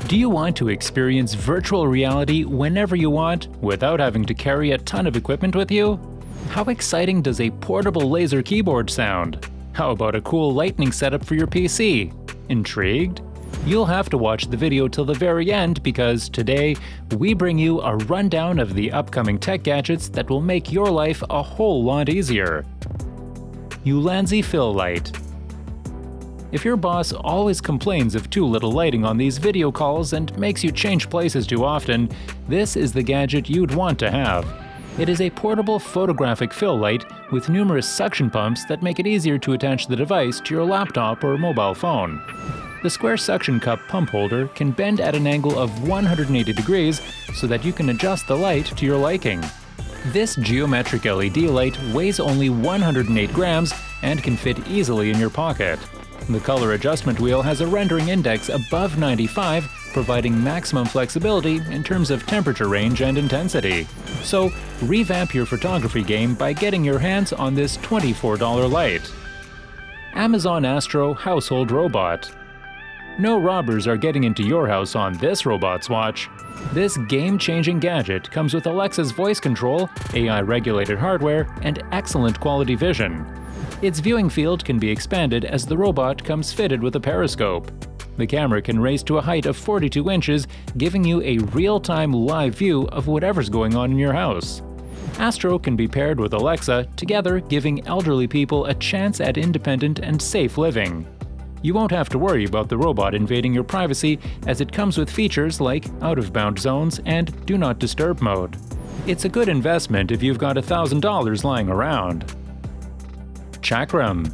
Do you want to experience virtual reality whenever you want without having to carry a ton of equipment with you? How exciting does a portable laser keyboard sound? How about a cool lightning setup for your PC? Intrigued? You'll have to watch the video till the very end because today we bring you a rundown of the upcoming tech gadgets that will make your life a whole lot easier. Ulanzi Fill Light. If your boss always complains of too little lighting on these video calls and makes you change places too often, this is the gadget you'd want to have. It is a portable photographic fill light with numerous suction pumps that make it easier to attach the device to your laptop or mobile phone. The square suction cup pump holder can bend at an angle of 180 degrees so that you can adjust the light to your liking. This geometric LED light weighs only 108 grams and can fit easily in your pocket. The color adjustment wheel has a rendering index above 95, providing maximum flexibility in terms of temperature range and intensity. So, revamp your photography game by getting your hands on this $24 light. Amazon Astro Household Robot. No robbers are getting into your house on this robot's watch. This game-changing gadget comes with Alexa's voice control, AI-regulated hardware, and excellent quality vision. Its viewing field can be expanded as the robot comes fitted with a periscope. The camera can raise to a height of 42 inches, giving you a real-time live view of whatever's going on in your house. Astro can be paired with Alexa, together giving elderly people a chance at independent and safe living. You won't have to worry about the robot invading your privacy as it comes with features like out-of-bound zones and do not disturb mode. It's a good investment if you've got $1,000 lying around. Chakram.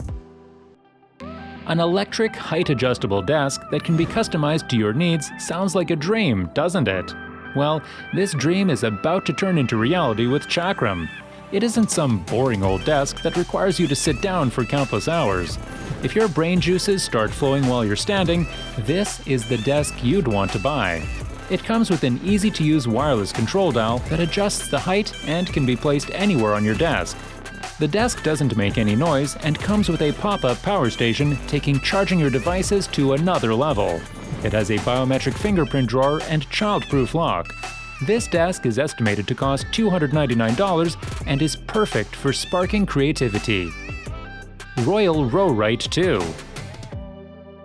An electric height-adjustable desk that can be customized to your needs sounds like a dream, doesn't it? Well, this dream is about to turn into reality with Chakram. It isn't some boring old desk that requires you to sit down for countless hours. If your brain juices start flowing while you're standing, this is the desk you'd want to buy. It comes with an easy-to-use wireless control dial that adjusts the height and can be placed anywhere on your desk. The desk doesn't make any noise and comes with a pop-up power station, taking charging your devices to another level. It has a biometric fingerprint drawer and child-proof lock. This desk is estimated to cost $299 and is perfect for sparking creativity. RoWrite 2.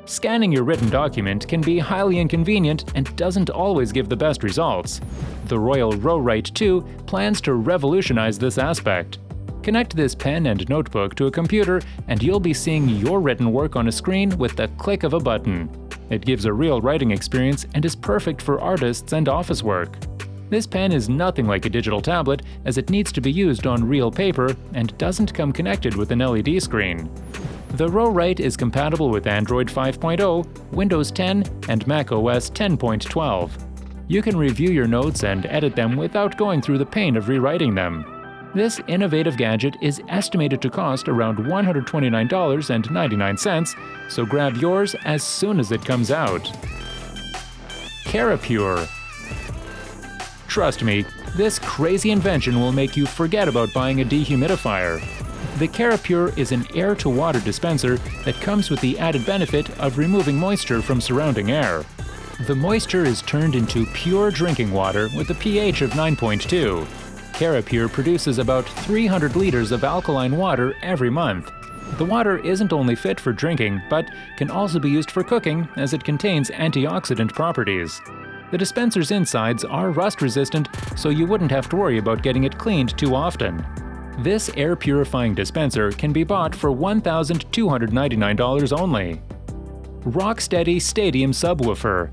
Scanning your written document can be highly inconvenient and doesn't always give the best results. The RoWrite 2 plans to revolutionize this aspect. Connect this pen and notebook to a computer and you'll be seeing your written work on a screen with the click of a button. It gives a real writing experience and is perfect for artists and office work. This pen is nothing like a digital tablet as it needs to be used on real paper and doesn't come connected with an LED screen. The RoWrite is compatible with Android 5.0, Windows 10, and macOS 10.12. You can review your notes and edit them without going through the pain of rewriting them. This innovative gadget is estimated to cost around $129.99, so grab yours as soon as it comes out. Karapure. Trust me, this crazy invention will make you forget about buying a dehumidifier. The Karapure is an air-to-water dispenser that comes with the added benefit of removing moisture from surrounding air. The moisture is turned into pure drinking water with a pH of 9.2. Karapure produces about 300 liters of alkaline water every month. The water isn't only fit for drinking, but can also be used for cooking as it contains antioxidant properties. The dispenser's insides are rust-resistant, so you wouldn't have to worry about getting it cleaned too often. This air-purifying dispenser can be bought for $1,299 only. Rocksteady Stadium Subwoofer.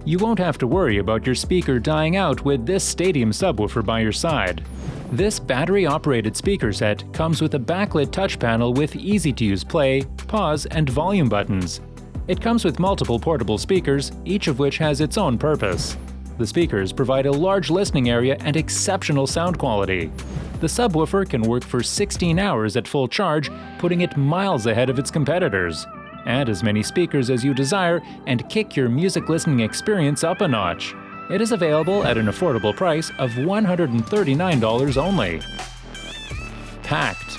You won't have to worry about your speaker dying out with this stadium subwoofer by your side. This battery-operated speaker set comes with a backlit touch panel with easy-to-use play, pause, and volume buttons. It comes with multiple portable speakers, each of which has its own purpose. The speakers provide a large listening area and exceptional sound quality. The subwoofer can work for 16 hours at full charge, putting it miles ahead of its competitors. Add as many speakers as you desire and kick your music listening experience up a notch. It is available at an affordable price of $139 only. Pact.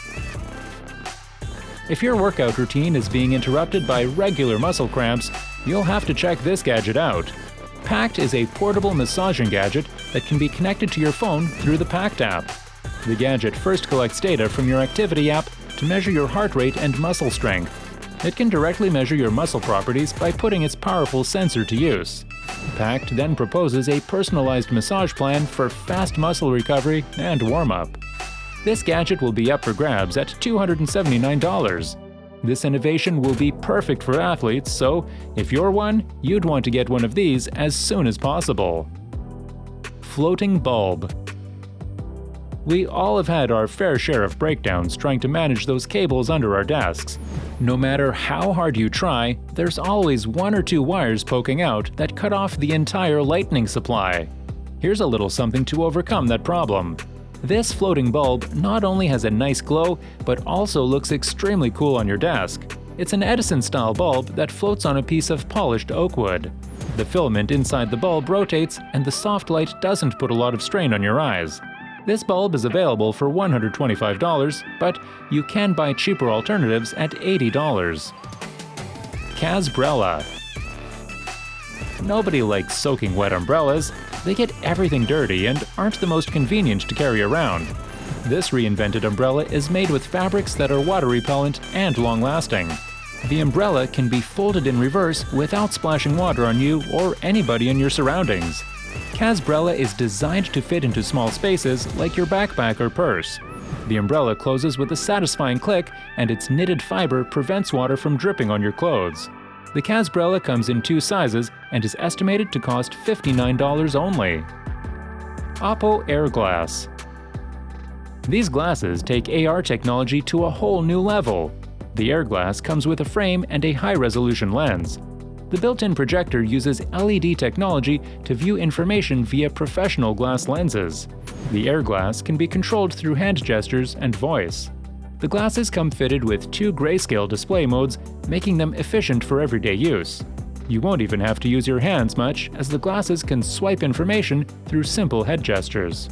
If your workout routine is being interrupted by regular muscle cramps, you'll have to check this gadget out. Pact is a portable massaging gadget that can be connected to your phone through the Pact app. The gadget first collects data from your activity app to measure your heart rate and muscle strength. It can directly measure your muscle properties by putting its powerful sensor to use. Pact then proposes a personalized massage plan for fast muscle recovery and warm-up. This gadget will be up for grabs at $279. This innovation will be perfect for athletes, so if you're one, you'd want to get one of these as soon as possible. Floating bulb. We all have had our fair share of breakdowns trying to manage those cables under our desks. No matter how hard you try, there's always one or two wires poking out that cut off the entire lightning supply. Here's a little something to overcome that problem. This floating bulb not only has a nice glow, but also looks extremely cool on your desk. It's an Edison-style bulb that floats on a piece of polished oak wood. The filament inside the bulb rotates, and the soft light doesn't put a lot of strain on your eyes. This bulb is available for $125, but you can buy cheaper alternatives at $80. Kazbrella. Nobody likes soaking wet umbrellas. They get everything dirty and aren't the most convenient to carry around. This reinvented umbrella is made with fabrics that are water repellent and long-lasting. The umbrella can be folded in reverse without splashing water on you or anybody in your surroundings. Kazbrella is designed to fit into small spaces like your backpack or purse. The umbrella closes with a satisfying click, and its knitted fiber prevents water from dripping on your clothes. The Kazbrella comes in 2 sizes and is estimated to cost $59 only. Oppo Air Glass. These glasses take AR technology to a whole new level. The Air Glass comes with a frame and a high-resolution lens. The built-in projector uses LED technology to view information via professional glass lenses. The Air Glass can be controlled through hand gestures and voice. The glasses come fitted with 2 grayscale display modes, making them efficient for everyday use. You won't even have to use your hands much, as the glasses can swipe information through simple head gestures.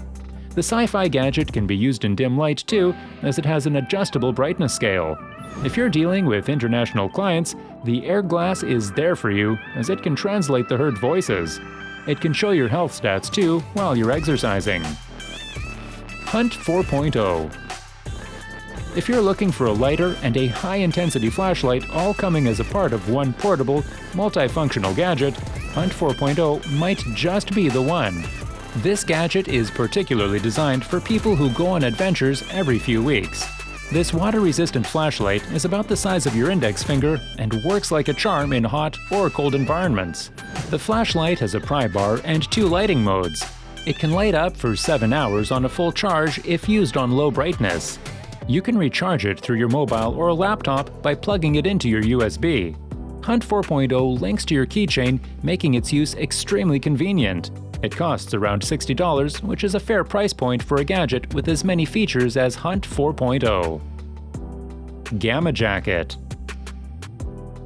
The sci-fi gadget can be used in dim light too, as it has an adjustable brightness scale. If you're dealing with international clients, the Air Glass is there for you, as it can translate the heard voices. It can show your health stats too while you're exercising. Hunt 4.0. If you're looking for a lighter and a high-intensity flashlight all coming as a part of one portable, multifunctional gadget, Hunt 4.0 might just be the one. This gadget is particularly designed for people who go on adventures every few weeks. This water-resistant flashlight is about the size of your index finger and works like a charm in hot or cold environments. The flashlight has a pry bar and 2 lighting modes. It can light up for 7 hours on a full charge if used on low brightness. You can recharge it through your mobile or laptop by plugging it into your USB. Hunt 4.0 links to your keychain, making its use extremely convenient. It costs around $60, which is a fair price point for a gadget with as many features as Hunt 4.0. Gamma Jacket.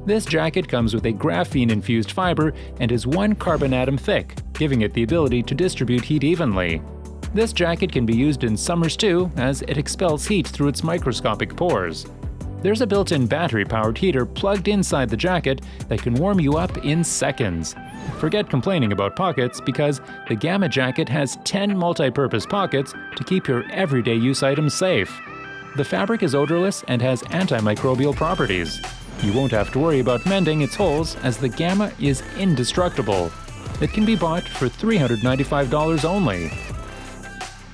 This jacket comes with a graphene-infused fiber and is 1 carbon atom thick, giving it the ability to distribute heat evenly. This jacket can be used in summers too, as it expels heat through its microscopic pores. There's a built-in battery-powered heater plugged inside the jacket that can warm you up in seconds. Forget complaining about pockets, because the Gamma Jacket has 10 multi-purpose pockets to keep your everyday use items safe. The fabric is odorless and has antimicrobial properties. You won't have to worry about mending its holes, as the Gamma is indestructible. It can be bought for $395 only.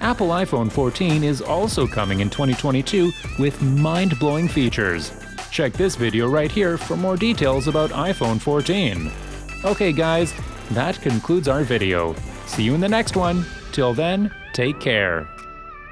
Apple iPhone 14 is also coming in 2022 with mind-blowing features. Check this video right here for more details about iPhone 14. Okay guys, that concludes our video. See you in the next one. Till then, take care.